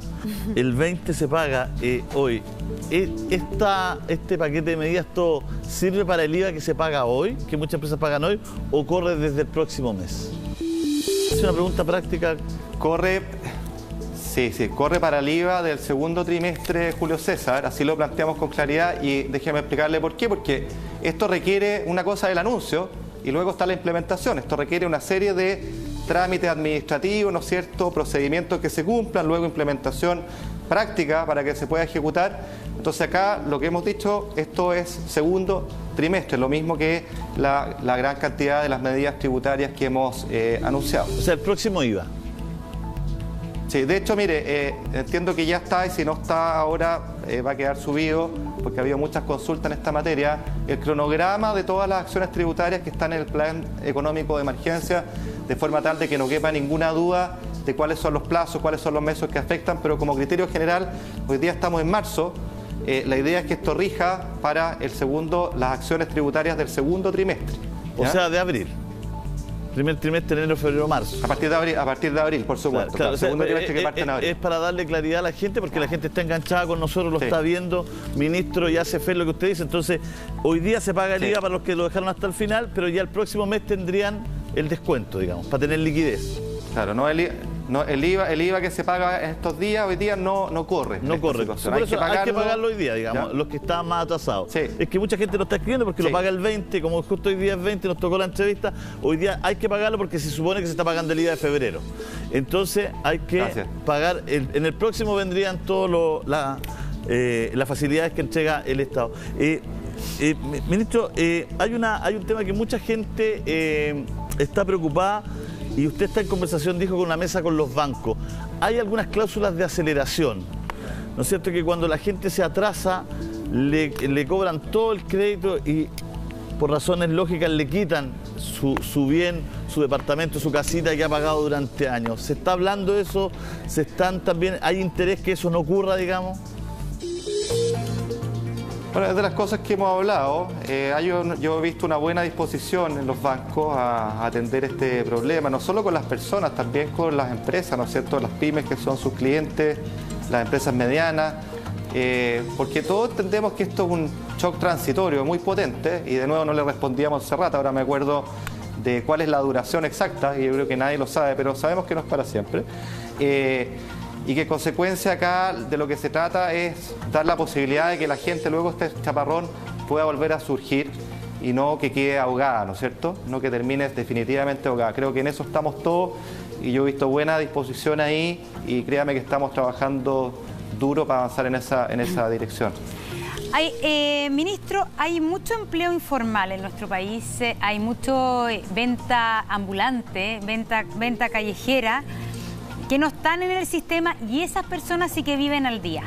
El 20 se paga hoy. ¿Este paquete de medidas todo sirve para el IVA que se paga hoy, que muchas empresas pagan hoy, o corre desde el próximo mes? Es una pregunta práctica. Corre para el IVA del segundo trimestre, Julio César, así lo planteamos con claridad y déjeme explicarle por qué, porque esto requiere una cosa del anuncio y luego está la implementación. Esto requiere una serie de trámites administrativos, ¿no es cierto?, procedimientos que se cumplan, luego implementación práctica para que se pueda ejecutar. Entonces acá lo que hemos dicho, esto es segundo trimestre, lo mismo que la gran cantidad de las medidas tributarias que hemos anunciado. O sea, el próximo IVA. Sí, de hecho, mire, entiendo que ya está y si no está ahora va a quedar subido porque ha habido muchas consultas en esta materia. El cronograma de todas las acciones tributarias que están en el plan económico de emergencia, de forma tal de que no quepa ninguna duda de cuáles son los plazos, cuáles son los meses que afectan, pero como criterio general, hoy día estamos en marzo. La idea es que esto rija para las acciones tributarias del segundo trimestre, ¿ya? O sea, de abril. Primer trimestre, enero, febrero, marzo. A partir de abril, por supuesto. Claro, segundo trimestre que parte en abril. Es para darle claridad a la gente, porque la gente está enganchada con nosotros, lo está viendo, ministro, y hace fe lo que usted dice. Entonces, hoy día se paga el IVA para los que lo dejaron hasta el final, pero ya el próximo mes tendrían el descuento, digamos, para tener liquidez. Claro, el IVA que se paga en estos días, hoy día no corre. No corre. Por eso hay que pagarlo hoy día, digamos, ¿ya? Los que estaban más atrasados. Sí. Es que mucha gente lo está escribiendo porque lo paga el 20, como justo hoy día es 20, nos tocó la entrevista. Hoy día hay que pagarlo porque se supone que se está pagando el IVA de febrero. Entonces hay que pagar, en el próximo vendrían todas las facilidades que entrega el Estado. Ministro, hay un tema que mucha gente está preocupada. Y usted está en conversación, dijo, con una mesa con los bancos. Hay algunas cláusulas de aceleración, ¿no es cierto?, que cuando la gente se atrasa, le cobran todo el crédito y por razones lógicas le quitan su bien, su departamento, su casita que ha pagado durante años. ¿Se está hablando de eso? ¿Hay interés que eso no ocurra, digamos? Bueno, es de las cosas que hemos hablado. Yo he visto una buena disposición en los bancos a atender este problema, no solo con las personas, también con las empresas, ¿no es cierto? Las pymes que son sus clientes, las empresas medianas, porque todos entendemos que esto es un shock transitorio muy potente, y de nuevo no le respondíamos hace rato, ahora me acuerdo de cuál es la duración exacta, y yo creo que nadie lo sabe, pero sabemos que no es para siempre. Y que en consecuencia acá de lo que se trata es dar la posibilidad de que la gente luego este chaparrón pueda volver a surgir y no que quede ahogada, ¿no es cierto? No que termine definitivamente ahogada. Creo que en eso estamos todos y yo he visto buena disposición ahí y créame que estamos trabajando duro para avanzar en esa dirección. Ministro, hay mucho empleo informal en nuestro país, hay mucho venta ambulante, venta callejera, que no están en el sistema, y esas personas sí que viven al día.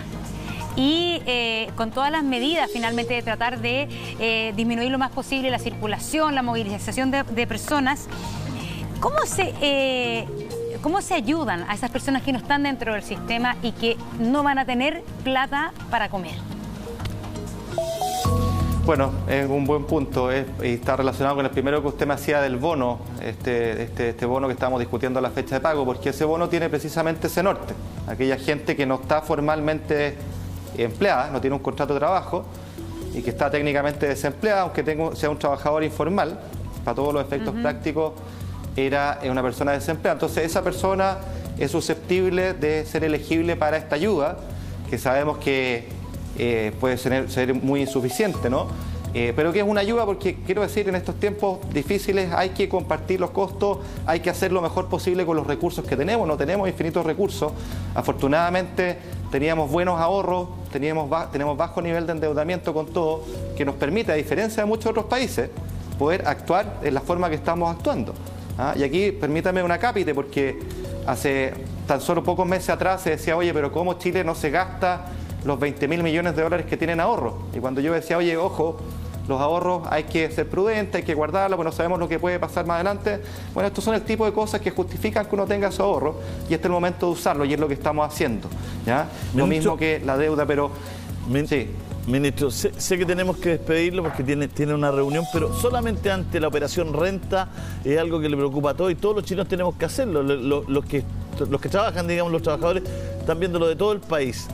Y con todas las medidas finalmente de tratar de disminuir lo más posible la circulación, la movilización de personas, ¿cómo se ayudan a esas personas que no están dentro del sistema y que no van a tener plata para comer? Bueno, es un buen punto, y está relacionado con el primero que usted me hacía del bono, este bono que estamos discutiendo a la fecha de pago, porque ese bono tiene precisamente ese norte. Aquella gente que no está formalmente empleada, no tiene un contrato de trabajo y que está técnicamente desempleada, aunque sea un trabajador informal, para todos los efectos prácticos era una persona desempleada. Entonces esa persona es susceptible de ser elegible para esta ayuda, que sabemos que puede ser muy insuficiente, ¿no? Pero que es una ayuda porque, quiero decir, en estos tiempos difíciles hay que compartir los costos, hay que hacer lo mejor posible con los recursos que tenemos. No tenemos infinitos recursos. Afortunadamente teníamos buenos ahorros, tenemos bajo nivel de endeudamiento con todo, que nos permite, a diferencia de muchos otros países, poder actuar en la forma que estamos actuando. Y aquí permítame una cápite, porque hace tan solo pocos meses atrás se decía, oye, pero ¿cómo Chile no se gasta los 20.000 millones de dólares que tienen ahorros? Y cuando yo decía, oye, ojo, los ahorros hay que ser prudentes, hay que guardarlos, porque no sabemos lo que puede pasar más adelante. Bueno, estos son el tipo de cosas que justifican que uno tenga su ahorro, y este es el momento de usarlo, y es lo que estamos haciendo, ¿ya? Lo mismo que la deuda, pero... Sí. Ministro, sé que tenemos que despedirlo porque tiene una reunión, pero solamente ante la operación renta es algo que le preocupa a todos, y todos los chilenos tenemos que hacerlo. Los que trabajan, digamos, los trabajadores, están viendo lo de todo el país.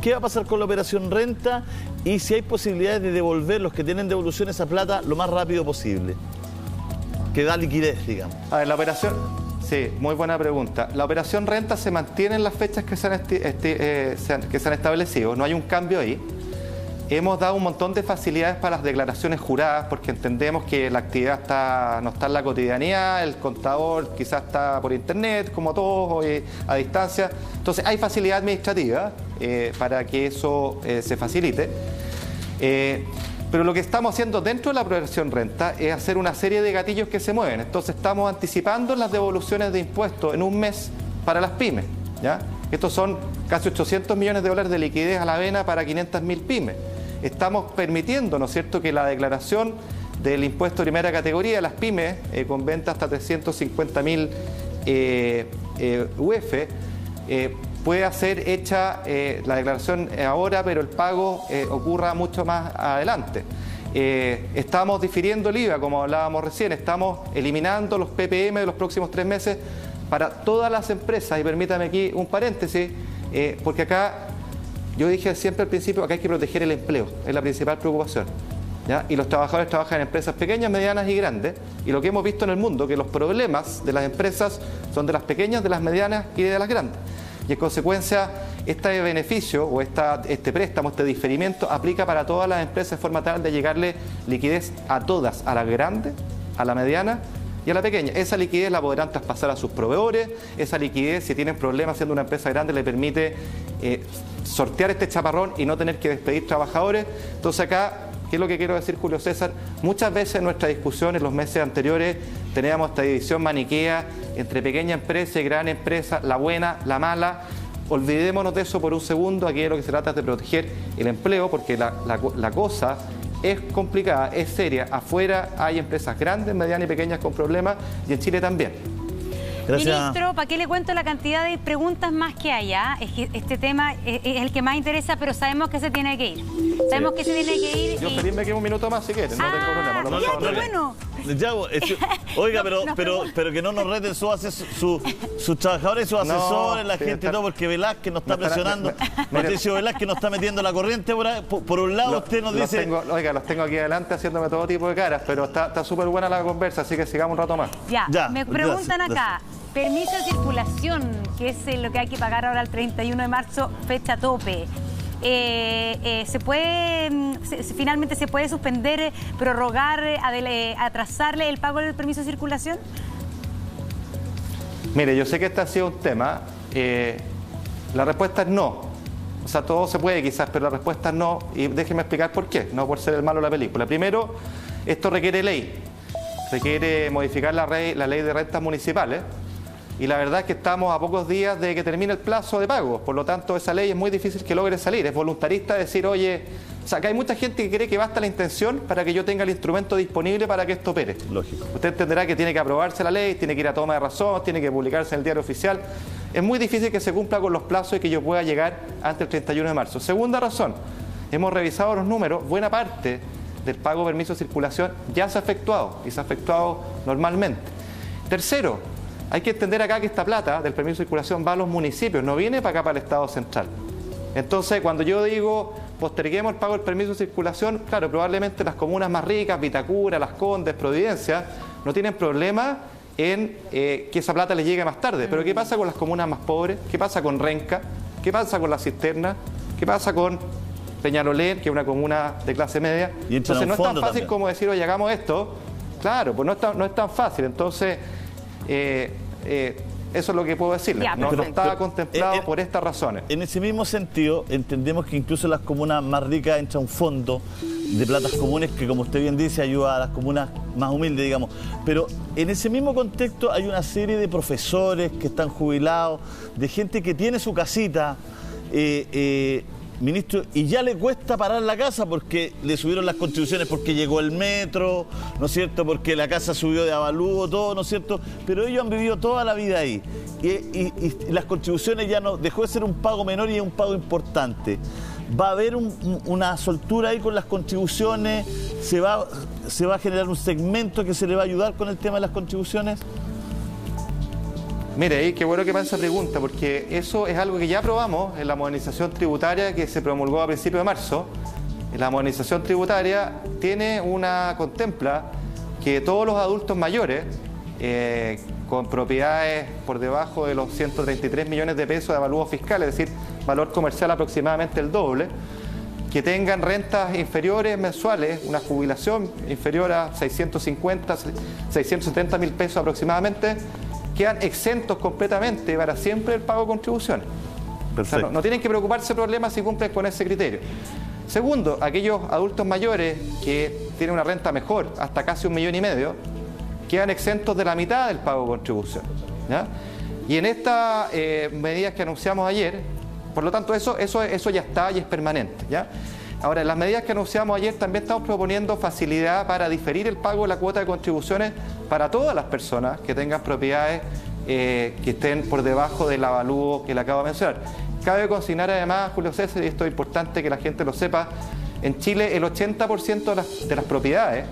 ¿Qué va a pasar con la operación renta? Y si hay posibilidades de devolver, los que tienen devolución, esa plata lo más rápido posible, que da liquidez, digamos. A ver, la operación... Sí, muy buena pregunta. La operación renta se mantiene en las fechas que se han establecido, no hay un cambio ahí. Hemos dado un montón de facilidades para las declaraciones juradas, porque entendemos que la actividad no está en la cotidianidad, el contador quizás está por internet, como todos, a distancia. Entonces hay facilidad administrativa para que eso se facilite. Pero lo que estamos haciendo dentro de la operación renta es hacer una serie de gatillos que se mueven. Entonces estamos anticipando las devoluciones de impuestos en un mes para las pymes, ¿ya? Estos son casi 800 millones de dólares de liquidez a la vena para 500.000 pymes. Estamos permitiendo, ¿no es cierto?, que la declaración del impuesto de primera categoría de las pymes, con venta hasta 350.000 UF, pueda ser hecha la declaración ahora, pero el pago ocurra mucho más adelante. Estamos difiriendo el IVA, como hablábamos recién, estamos eliminando los PPM de los próximos 3 meses para todas las empresas. Y permítame aquí un paréntesis, porque acá yo dije siempre al principio, acá hay que proteger el empleo, es la principal preocupación, ¿ya? Y los trabajadores trabajan en empresas pequeñas, medianas y grandes, y lo que hemos visto en el mundo, que los problemas de las empresas son de las pequeñas, de las medianas y de las grandes. Y en consecuencia, este beneficio o este préstamo, este diferimiento, aplica para todas las empresas de forma tal de llegarle liquidez a todas, a la grande, a la mediana y a la pequeña. Esa liquidez la podrán traspasar a sus proveedores. Esa liquidez, si tienen problemas siendo una empresa grande, le permite sortear este chaparrón y no tener que despedir trabajadores. Entonces acá, ¿qué es lo que quiero decir, Julio César? Muchas veces en nuestra discusión, en los meses anteriores, teníamos esta división maniquea entre pequeña empresa y gran empresa, la buena, la mala. Olvidémonos de eso por un segundo. Aquí lo que se trata es de proteger el empleo, porque la cosa es complicada, es seria. Afuera hay empresas grandes, medianas y pequeñas con problemas, y en Chile también. Gracias. Ministro, ¿para qué le cuento la cantidad de preguntas más que hay? Es que este tema es el que más interesa, pero sabemos que se tiene que ir. Sabemos que se tiene que ir. Yo feliz me quedo un minuto más si quieren, no tengo problema. No, ya, qué bueno. Ya, oiga, pero que no nos reten sus trabajadores, sus asesores, la gente, todo, porque Velázquez nos está presionando. Patricio Velázquez nos está metiendo la corriente por un lado, usted nos dice... Los tengo aquí adelante haciéndome todo tipo de caras, pero está súper buena la conversa, así que sigamos un rato más. Ya, me preguntan acá. Permiso de circulación, que es lo que hay que pagar ahora el 31 de marzo, fecha tope. ¿Finalmente se puede suspender, prorrogar, atrasarle el pago del permiso de circulación? Mire, yo sé que este ha sido un tema. La respuesta es no. O sea, todo se puede quizás, pero la respuesta es no. Y déjeme explicar por qué, no por ser el malo de la película. Primero, esto requiere ley. Requiere modificar la ley de rentas municipales. Y la verdad es que estamos a pocos días de que termine el plazo de pago. Por lo tanto, esa ley es muy difícil que logre salir. Es voluntarista decir, oye, o sea, que hay mucha gente que cree que basta la intención para que yo tenga el instrumento disponible para que esto opere. Lógico. Usted entenderá que tiene que aprobarse la ley, tiene que ir a toma de razón, tiene que publicarse en el diario oficial. Es muy difícil que se cumpla con los plazos y que yo pueda llegar antes del 31 de marzo. Segunda razón, hemos revisado los números, buena parte del pago de permiso de circulación ya se ha efectuado y se ha efectuado normalmente. Tercero, hay que entender acá que esta plata del permiso de circulación va a los municipios, no viene para acá, para el Estado central. Entonces, cuando yo digo posterguemos el pago del permiso de circulación, claro, probablemente las comunas más ricas, Vitacura, Las Condes, Providencia, no tienen problema en que esa plata les llegue más tarde. Pero ¿qué pasa con las comunas más pobres? ¿Qué pasa con Renca? ¿Qué pasa con La Cisterna? ¿Qué pasa con Peñalolén, que es una comuna de clase media? Entonces no es tan fácil como decir, oye, hagamos esto. Claro, pues no es tan fácil. Entonces, eso es lo que puedo decirle. No estaba contemplado por estas razones. En ese mismo sentido, entendemos que incluso en las comunas más ricas entra un fondo de platas comunes que, como usted bien dice, ayuda a las comunas más humildes, digamos. Pero en ese mismo contexto hay una serie de profesores que están jubilados, de gente que tiene su casita, ministro, y ya le cuesta parar la casa porque le subieron las contribuciones, porque llegó el metro, ¿no es cierto?, porque la casa subió de avalúo, todo, ¿no es cierto?, pero ellos han vivido toda la vida ahí y las contribuciones ya no, dejó de ser un pago menor y es un pago importante. ¿Va a haber una soltura ahí con las contribuciones? ¿Se va a generar un segmento que se le va a ayudar con el tema de las contribuciones? Mire, qué bueno que me hace esa pregunta, porque eso es algo que ya aprobamos en la modernización tributaria que se promulgó a principios de marzo. La modernización tributaria contempla que todos los adultos mayores con propiedades por debajo de los 133 millones de pesos de avalúo fiscal, es decir, valor comercial aproximadamente el doble, que tengan rentas inferiores mensuales, una jubilación inferior a 670 mil pesos aproximadamente, quedan exentos completamente para siempre del pago de contribuciones. O sea, no tienen que preocuparse problemas si cumplen con ese criterio. Segundo, aquellos adultos mayores que tienen una renta mejor, hasta casi 1,5 millones, quedan exentos de la mitad del pago de contribución, ¿ya? Y en estas medidas que anunciamos ayer, por lo tanto eso ya está y es permanente, ¿ya? Ahora, en las medidas que anunciamos ayer también estamos proponiendo facilidad para diferir el pago de la cuota de contribuciones para todas las personas que tengan propiedades que estén por debajo del avalúo que le acabo de mencionar. Cabe consignar además, Julio César, y esto es importante que la gente lo sepa, en Chile el 80% de las propiedades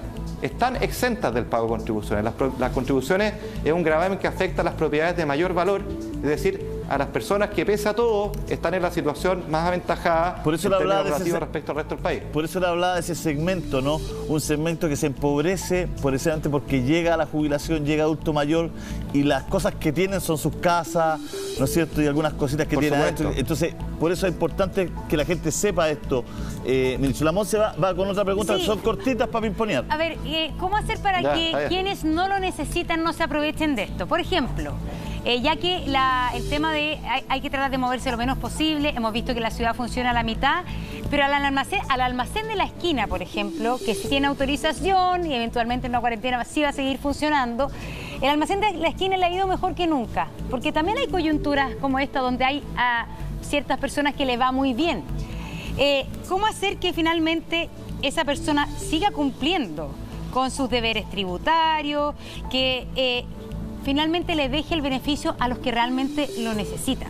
están exentas del pago de contribuciones. Las contribuciones es un gravamen que afecta a las propiedades de mayor valor, es decir, a las personas que pese a todo están en la situación más aventajada por eso en términos relativos respecto al resto del país. Por eso le hablaba de ese segmento, ¿no? Un segmento que se empobrece precisamente porque llega a la jubilación, llega adulto mayor y las cosas que tienen son sus casas, ¿no es cierto? Y algunas cositas que tienen adentro. Entonces, por eso es importante que la gente sepa esto. Ministro, la Monse va con otra pregunta, sí. Son cortitas para pimponear. A ver, ¿cómo hacer para que quienes no lo necesitan no se aprovechen de esto? Por ejemplo, ya que el tema de hay que tratar de moverse lo menos posible, hemos visto que la ciudad funciona a la mitad, pero al almacén de la esquina, por ejemplo, que sí tiene autorización y eventualmente en una cuarentena sí va a seguir funcionando, el almacén de la esquina le ha ido mejor que nunca, porque también hay coyunturas como esta donde hay a ciertas personas que le va muy bien. ¿Cómo hacer que finalmente esa persona siga cumpliendo con sus deberes tributarios, que finalmente le deje el beneficio a los que realmente lo necesitan.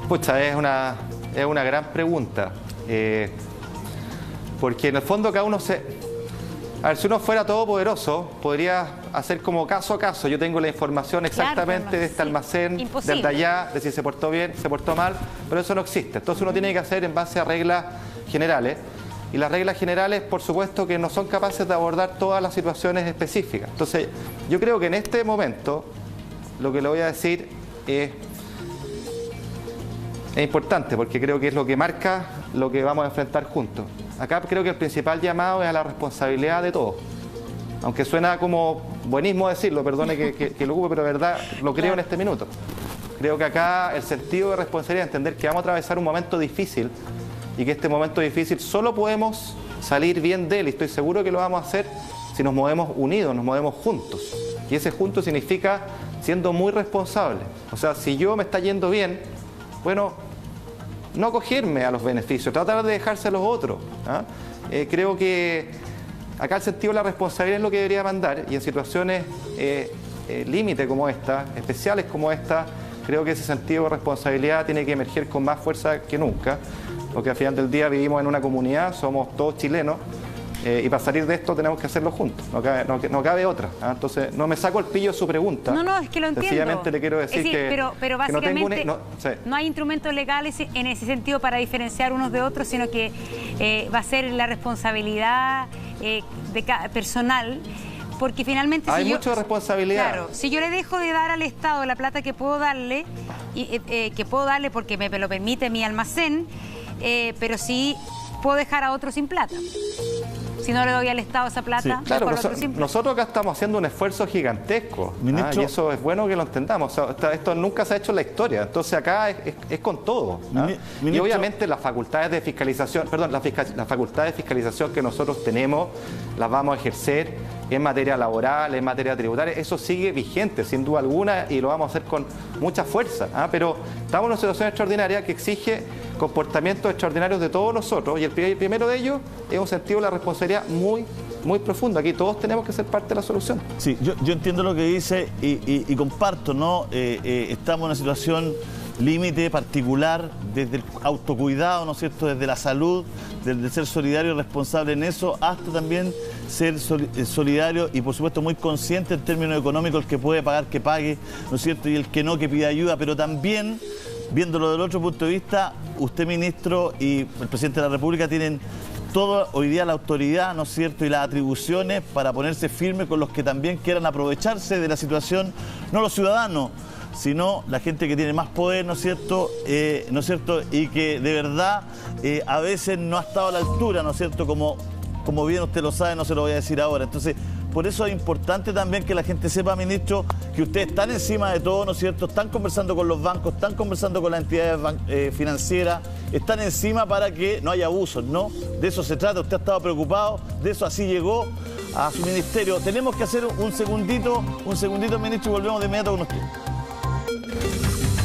Pucha, es una gran pregunta, porque en el fondo cada uno A ver, si uno fuera todopoderoso, podría hacer como caso a caso. Yo tengo la información exactamente de este almacén, del de allá, de si se portó bien, se portó mal, pero eso no existe. Entonces uno tiene que hacer en base a reglas generales. Y las reglas generales, por supuesto, que no son capaces de abordar todas las situaciones específicas. Entonces, yo creo que en este momento, lo que le voy a decir es importante, porque creo que es lo que marca lo que vamos a enfrentar juntos. Acá creo que el principal llamado es a la responsabilidad de todos. Aunque suena como buenismo decirlo, perdone que lo ocupe, pero de verdad lo creo en este minuto. Creo que acá el sentido de responsabilidad es entender que vamos a atravesar un momento difícil y que este momento difícil solo podemos salir bien de él, y estoy seguro que lo vamos a hacer si nos movemos unidos, nos movemos juntos. Y ese juntos significa siendo muy responsables. O sea, si yo me está yendo bien, bueno, no acogerme a los beneficios, tratar de dejarse a los otros. Creo que acá el sentido de la responsabilidad es lo que debería mandar, y en situaciones límite como esta, especiales como esta, creo que ese sentido de responsabilidad tiene que emerger con más fuerza que nunca, porque al final del día vivimos en una comunidad, somos todos chilenos, y para salir de esto tenemos que hacerlo juntos, no cabe otra. Entonces, no me saco el pillo de su pregunta. No, es que lo entiendo. Sencillamente le quiero decir pero básicamente sí. No hay instrumentos legales en ese sentido para diferenciar unos de otros, sino que va a ser la responsabilidad personal. Porque finalmente hay mucha responsabilidad. Claro, si yo le dejo de dar al Estado la plata que puedo darle, porque me lo permite mi almacén, pero sí puedo dejar a otro sin plata. Si no le doy al Estado esa plata, sí, claro, nosotros acá estamos haciendo un esfuerzo gigantesco, y eso es bueno que lo entendamos. O sea, esto nunca se ha hecho en la historia, entonces acá es con todo. Y obviamente las facultades de fiscalización, las facultades de fiscalización que nosotros tenemos, las vamos a ejercer en materia laboral, en materia tributaria, eso sigue vigente, sin duda alguna, y lo vamos a hacer con mucha fuerza. Pero estamos en una situación extraordinaria que exige comportamientos extraordinarios de todos nosotros, y el primero de ellos es un sentido de la responsabilidad muy, muy profundo. Aquí todos tenemos que ser parte de la solución. Sí, yo entiendo lo que dice y comparto, ¿no? Estamos en una situación límite particular, desde el autocuidado, ¿no es cierto?, desde la salud, desde ser solidario y responsable en eso, hasta también ser solidario y, por supuesto, muy consciente en términos económicos, el que puede pagar que pague, ¿no es cierto?, y el que no, que pida ayuda, pero también, viéndolo del otro punto de vista, usted, ministro, y el presidente de la República tienen toda hoy día la autoridad, ¿no es cierto?, y las atribuciones para ponerse firme con los que también quieran aprovecharse de la situación, no los ciudadanos, sino la gente que tiene más poder, ¿no es cierto?, y que de verdad a veces no ha estado a la altura, ¿no es cierto?, como bien usted lo sabe, no se lo voy a decir ahora. Entonces, por eso es importante también que la gente sepa, ministro, que ustedes están encima de todo, ¿no es cierto?, están conversando con los bancos, están conversando con las entidades financieras, están encima para que no haya abusos, ¿no? De eso se trata, usted ha estado preocupado, de eso así llegó a su ministerio. Tenemos que hacer un segundito, ministro, y volvemos de inmediato con usted.